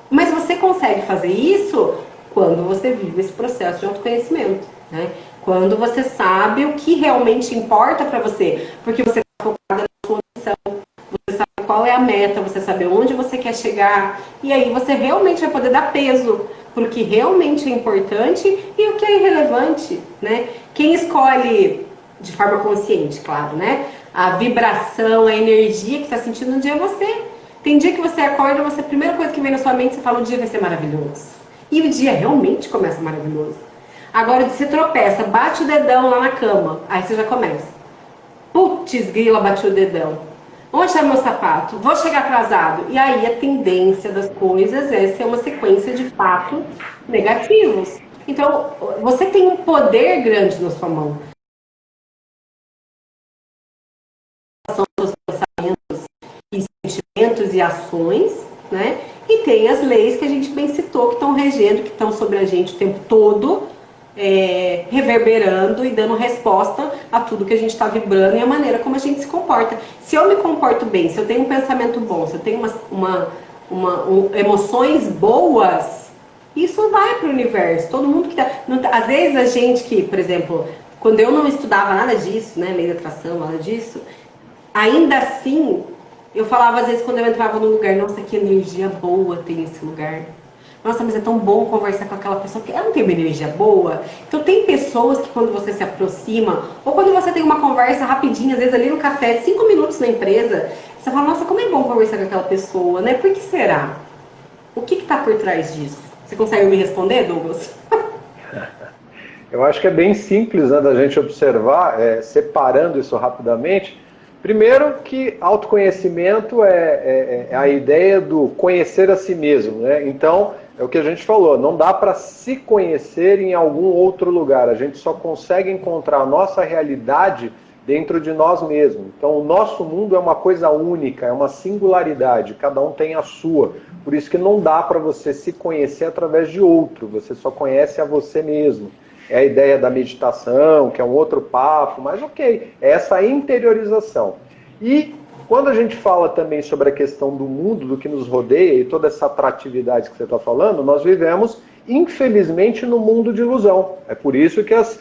Mas você consegue fazer isso quando você vive esse processo de autoconhecimento, né? Quando você sabe o que realmente importa para você, porque você está focada na sua missão, você sabe qual é a meta, você sabe onde você quer chegar, e aí você realmente vai poder dar peso para o que realmente é importante e o que é irrelevante, né? Quem escolhe de forma consciente, claro, né? A vibração, a energia que está sentindo no dia é você. Tem dia que você acorda, a primeira coisa que vem na sua mente, você fala, o dia vai ser maravilhoso. E o dia realmente começa maravilhoso. Agora, você tropeça, bate o dedão lá na cama, aí você já começa. Putz, grila, bati o dedão. Onde está meu sapato? Vou chegar atrasado. E aí a tendência das coisas é ser uma sequência de fatos negativos. Então, você tem um poder grande na sua mão. São os pensamentos e sentimentos e ações, né? E tem as leis que a gente bem citou, que estão regendo, que estão sobre a gente o tempo todo, reverberando e dando resposta a tudo que a gente está vibrando e a maneira como a gente se comporta. Se eu me comporto bem, se eu tenho um pensamento bom, se eu tenho emoções boas, isso vai para o universo. Todo mundo que às vezes a gente que, por exemplo, quando eu não estudava nada disso, né, lei da atração, nada disso, ainda assim, eu falava às vezes quando eu entrava num lugar, nossa, que energia boa tem esse lugar. Nossa, mas é tão bom conversar com aquela pessoa que ela não tem uma energia boa. Então tem pessoas que quando você se aproxima, ou quando você tem uma conversa rapidinha, às vezes ali no café, 5 minutos na empresa, você fala, nossa, como é bom conversar com aquela pessoa, né? Por que será? O que está por trás disso? Você consegue me responder, Douglas? Eu acho que é bem simples, né, da gente observar, separando isso rapidamente. Primeiro que autoconhecimento é a ideia do conhecer a si mesmo, né? Então, é o que a gente falou, não dá para se conhecer em algum outro lugar, a gente só consegue encontrar a nossa realidade dentro de nós mesmos. Então, o nosso mundo é uma coisa única, é uma singularidade, cada um tem a sua. Por isso que não dá para você se conhecer através de outro, você só conhece a você mesmo. É a ideia da meditação, que é um outro papo, mas ok, é essa interiorização. E quando a gente fala também sobre a questão do mundo, do que nos rodeia e toda essa atratividade que você está falando, nós vivemos, infelizmente, no mundo de ilusão. É por isso que as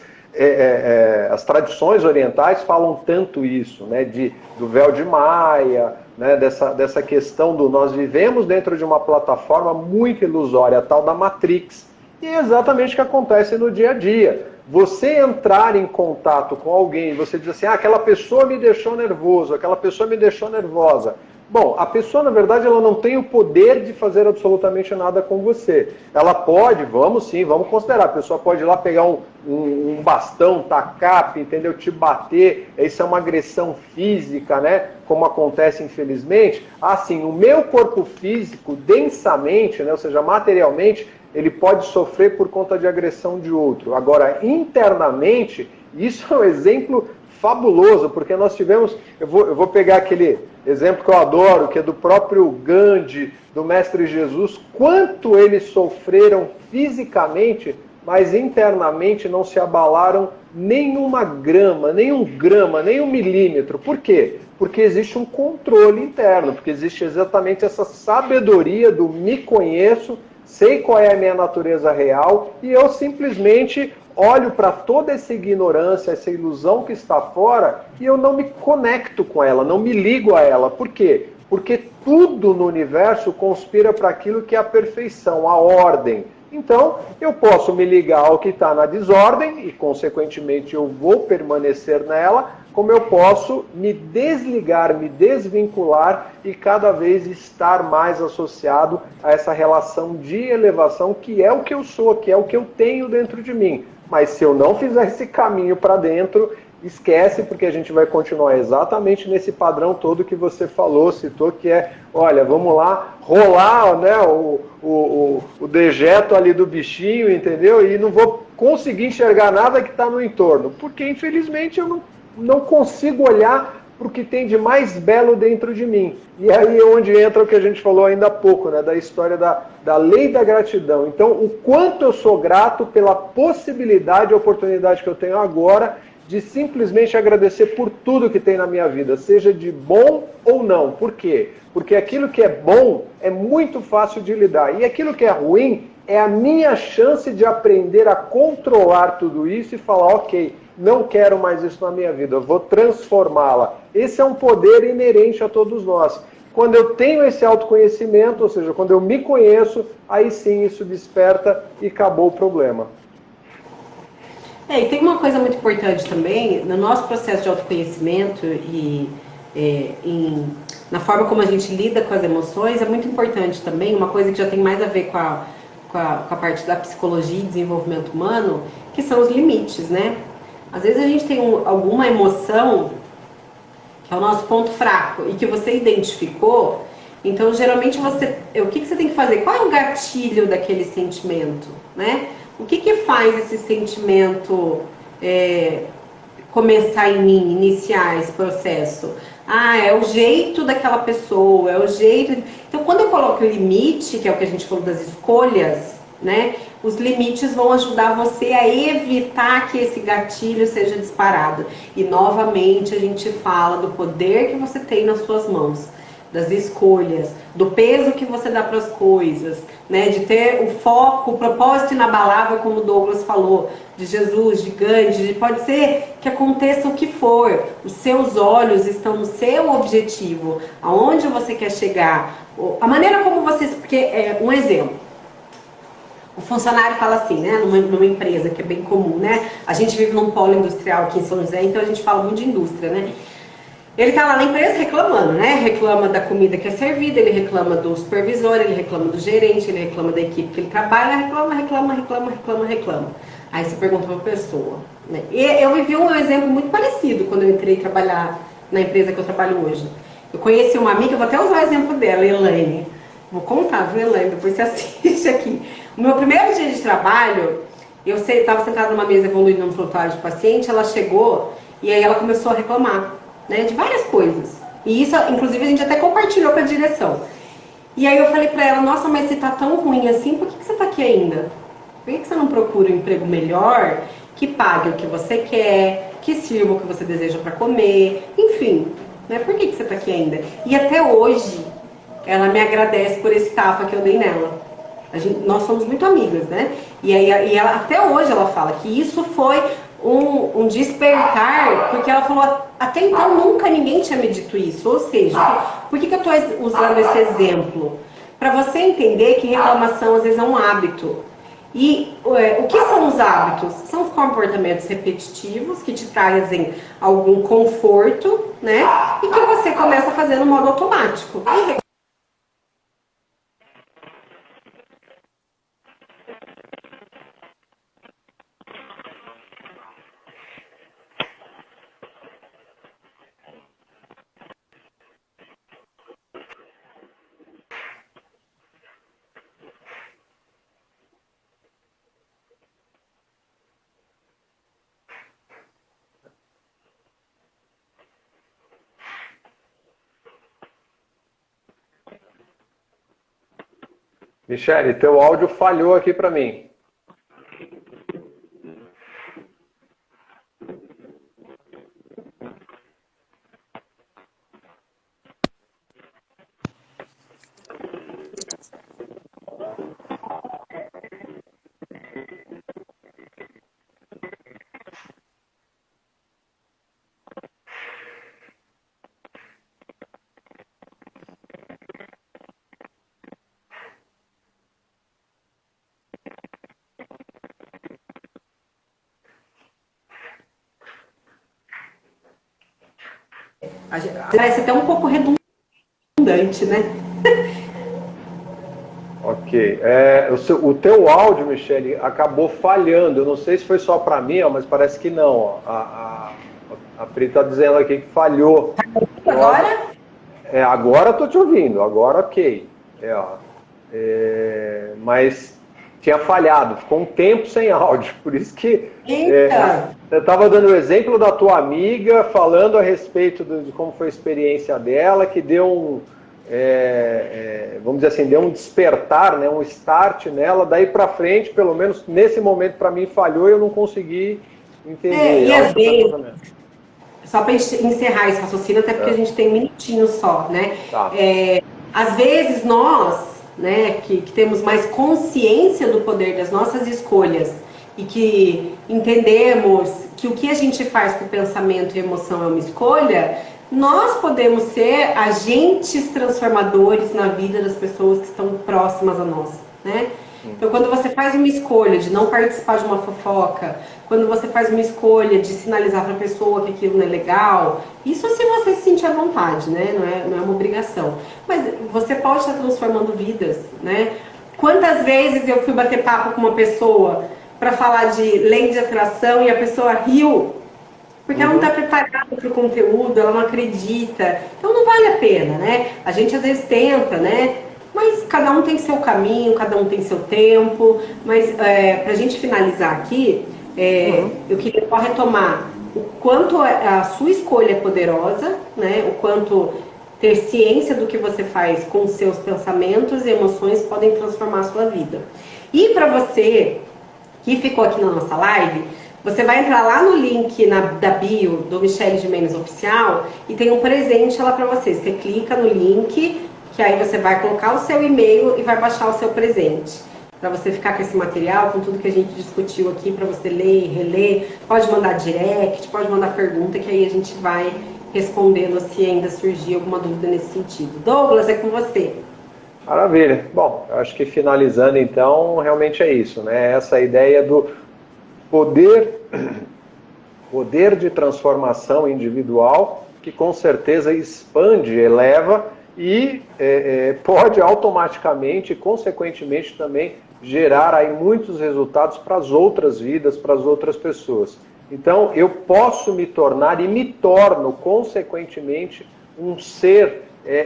tradições orientais falam tanto isso, né, do véu de Maia, né, dessa questão do nós vivemos dentro de uma plataforma muito ilusória, a tal da Matrix. E é exatamente o que acontece no dia a dia. Você entrar em contato com alguém, você diz assim, aquela pessoa me deixou nervoso, aquela pessoa me deixou nervosa. Bom, a pessoa, na verdade, ela não tem o poder de fazer absolutamente nada com você. Ela pode, vamos considerar, a pessoa pode ir lá pegar um bastão, tacar, entendeu? Te bater, isso é uma agressão física, né? Como acontece, infelizmente. Assim, o meu corpo físico, densamente, né? Ou seja, materialmente, ele pode sofrer por conta de agressão de outro. Agora, internamente, isso é um exemplo fabuloso, porque nós tivemos, eu vou pegar aquele exemplo que eu adoro, que é do próprio Gandhi, do Mestre Jesus, quanto eles sofreram fisicamente, mas internamente não se abalaram nenhuma grama, nem um milímetro. Por quê? Porque existe um controle interno, porque existe exatamente essa sabedoria do me conheço, sei qual é a minha natureza real e eu simplesmente olho para toda essa ignorância, essa ilusão que está fora e eu não me conecto com ela, não me ligo a ela. Por quê? Porque tudo no universo conspira para aquilo que é a perfeição, a ordem. Então, eu posso me ligar ao que está na desordem e, consequentemente, eu vou permanecer nela, como eu posso me desligar, me desvincular e cada vez estar mais associado a essa relação de elevação que é o que eu sou, que é o que eu tenho dentro de mim. Mas se eu não fizer esse caminho para dentro, esquece, porque a gente vai continuar exatamente nesse padrão todo que você falou, citou, que é, olha, vamos lá, rolar, né, o dejeto ali do bichinho, entendeu? E não vou conseguir enxergar nada que está no entorno, porque infelizmente eu não consigo olhar para o que tem de mais belo dentro de mim. E aí é onde entra o que a gente falou ainda há pouco, né, da história da lei da gratidão. Então, o quanto eu sou grato pela possibilidade e oportunidade que eu tenho agora de simplesmente agradecer por tudo que tem na minha vida, seja de bom ou não. Por quê? Porque aquilo que é bom é muito fácil de lidar. E aquilo que é ruim é a minha chance de aprender a controlar tudo isso e falar, ok, não quero mais isso na minha vida, eu vou transformá-la. Esse é um poder inerente a todos nós. Quando eu tenho esse autoconhecimento, ou seja, quando eu me conheço, aí sim isso desperta e acabou o problema. E tem uma coisa muito importante também, no nosso processo de autoconhecimento e na forma como a gente lida com as emoções, é muito importante também, uma coisa que já tem mais a ver com a parte da psicologia e desenvolvimento humano, que são os limites, né? Às vezes a gente tem alguma emoção que é o nosso ponto fraco e que você identificou, então geralmente o que você tem que fazer? Qual é o gatilho daquele sentimento, né? O que faz esse sentimento começar em mim, iniciar esse processo? Ah, é o jeito daquela pessoa, é o jeito. Então, quando eu coloco o limite, que é o que a gente falou das escolhas, né? Os limites vão ajudar você a evitar que esse gatilho seja disparado. E novamente a gente fala do poder que você tem nas suas mãos, das escolhas, do peso que você dá para as coisas, né? De ter o foco, o propósito inabalável, como o Douglas falou, de Jesus, de Gandhi, pode ser que aconteça o que for, os seus olhos estão no seu objetivo, aonde você quer chegar, a maneira como você, porque um exemplo, o funcionário fala assim, né, numa empresa que é bem comum, né, a gente vive num polo industrial aqui em São José, então a gente fala muito de indústria, né. Ele tá lá na empresa reclamando, né? Reclama da comida que é servida, ele reclama do supervisor, ele reclama do gerente, ele reclama da equipe que ele trabalha, reclama. Aí você pergunta pra pessoa, né? E eu vivi um exemplo muito parecido quando eu entrei trabalhar na empresa que eu trabalho hoje. Eu conheci uma amiga, eu vou até usar o exemplo dela, Elaine. Vou contar, viu, Elaine? Depois você assiste aqui. O meu primeiro dia de trabalho, eu estava sentada numa mesa evoluindo num prontuário de paciente, ela chegou e aí ela começou a reclamar, né, de várias coisas. E isso, inclusive, a gente até compartilhou com a direção. E aí eu falei pra ela, nossa, mas se tá tão ruim assim, por que você tá aqui ainda? Por que você não procura um emprego melhor, que pague o que você quer, que sirva o que você deseja para comer, enfim, né? Por que você tá aqui ainda? E até hoje, ela me agradece por esse tapa que eu dei nela. Nós somos muito amigas, né? E ela, até hoje ela fala que isso foi um despertar, porque ela falou, até então nunca ninguém tinha me dito isso. Ou seja, por que eu estou usando esse exemplo? Para você entender que reclamação às vezes é um hábito. E o que são os hábitos? São os comportamentos repetitivos que te trazem algum conforto, né? E que você começa a fazer no modo automático. Michele, teu áudio falhou aqui para mim. Parece até um pouco redundante, né? Ok. O teu áudio, Michele, acabou falhando. Eu não sei se foi só para mim, ó, mas parece que não. Ó. A Pri está dizendo aqui que falhou. Agora? Agora estou te ouvindo. Agora, ok. Mas tinha falhado. Ficou um tempo sem áudio. Por isso que... eu estava dando o exemplo da tua amiga, falando a respeito de como foi a experiência dela, que deu vamos dizer assim, deu um despertar, né, um start nela, daí para frente, pelo menos nesse momento para mim falhou e eu não consegui entender. E às vezes, só para encerrar esse raciocínio, até porque a gente tem um minutinho só, né? Tá. Às vezes nós, né, que temos mais consciência do poder das nossas escolhas e que entendemos que o que a gente faz com pensamento e emoção é uma escolha, nós podemos ser agentes transformadores na vida das pessoas que estão próximas a nós, né? Então, quando você faz uma escolha de não participar de uma fofoca, quando você faz uma escolha de sinalizar para a pessoa que aquilo não é legal, isso se você se sentir à vontade, né? Não é uma obrigação. Mas você pode estar transformando vidas, né? Quantas vezes eu fui bater papo com uma pessoa para falar de lei de atração e a pessoa riu, porque ela não está preparada para o conteúdo, ela não acredita. Então não vale a pena, né? A gente às vezes tenta, né? Mas cada um tem seu caminho, cada um tem seu tempo. Mas para a gente finalizar aqui, eu queria só retomar o quanto a sua escolha é poderosa, né? O quanto ter ciência do que você faz com seus pensamentos e emoções podem transformar a sua vida. E para você que ficou aqui na nossa live, você vai entrar lá no link da bio do Michele Gimenez Oficial e tem um presente lá para você. Você clica no link, que aí você vai colocar o seu e-mail e vai baixar o seu presente. Para você ficar com esse material, com tudo que a gente discutiu aqui, para você ler e reler. Pode mandar direct, pode mandar pergunta, que aí a gente vai respondendo se ainda surgir alguma dúvida nesse sentido. Douglas, é com você. Maravilha. Bom, eu acho que finalizando então, realmente é isso, né? Essa ideia do poder de transformação individual, que com certeza expande, eleva e pode automaticamente, consequentemente também, gerar aí muitos resultados para as outras vidas, para as outras pessoas. Então, eu posso me tornar e me torno, consequentemente, um ser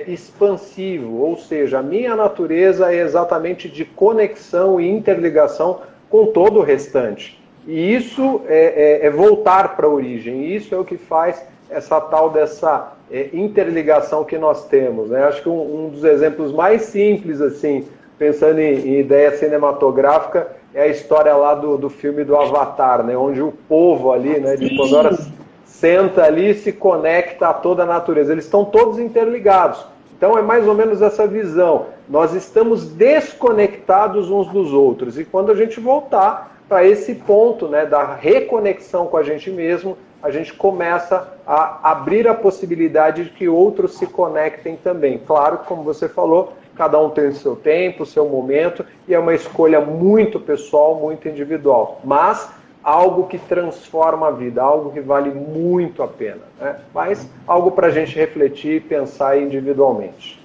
expansivo, ou seja, a minha natureza é exatamente de conexão e interligação com todo o restante. E isso é voltar para a origem, isso é o que faz essa tal dessa interligação que nós temos, né? Acho que um dos exemplos mais simples, assim, pensando em ideia cinematográfica, é a história lá do filme do Avatar, né? Onde o povo ali, né, de Pandora senta ali e se conecta a toda a natureza. Eles estão todos interligados. Então é mais ou menos essa visão. Nós estamos desconectados uns dos outros. E quando a gente voltar para esse ponto, né, da reconexão com a gente mesmo, a gente começa a abrir a possibilidade de que outros se conectem também. Claro que, como você falou, cada um tem o seu tempo, o seu momento, e é uma escolha muito pessoal, muito individual. Mas algo que transforma a vida, algo que vale muito a pena, né? Mas algo para a gente refletir e pensar individualmente.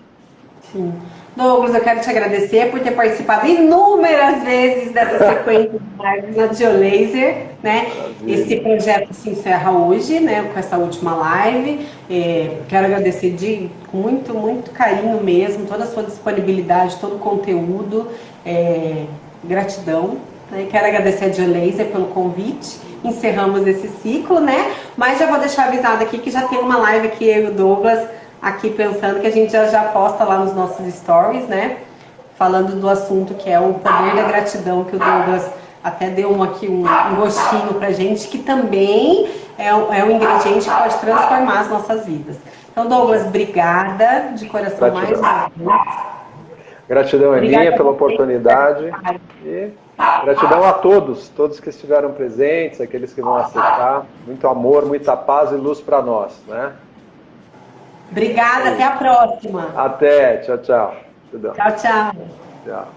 Sim. Douglas, eu quero te agradecer por ter participado inúmeras vezes dessa sequência de lives na Geolaser, né? Esse projeto se encerra hoje, né, com essa última live. Quero agradecer com muito, muito carinho mesmo, toda a sua disponibilidade, todo o conteúdo. Gratidão. Né? Quero agradecer a Geolaser pelo convite. Encerramos esse ciclo, né? Mas já vou deixar avisado aqui que já tem uma live aqui, eu e o Douglas, aqui pensando que a gente já posta lá nos nossos stories, né? Falando do assunto que é o poder da gratidão, que o Douglas até deu aqui um gostinho pra gente, que também é um ingrediente que pode transformar as nossas vidas. Então, Douglas, obrigada de coração mais uma vez. Gratidão é minha pela oportunidade. E gratidão a todos que estiveram presentes, aqueles que vão acessar. Muito amor, muita paz e luz para nós, né? Obrigada, até a próxima. Até, tchau, tchau. Tchau, tchau. Tchau.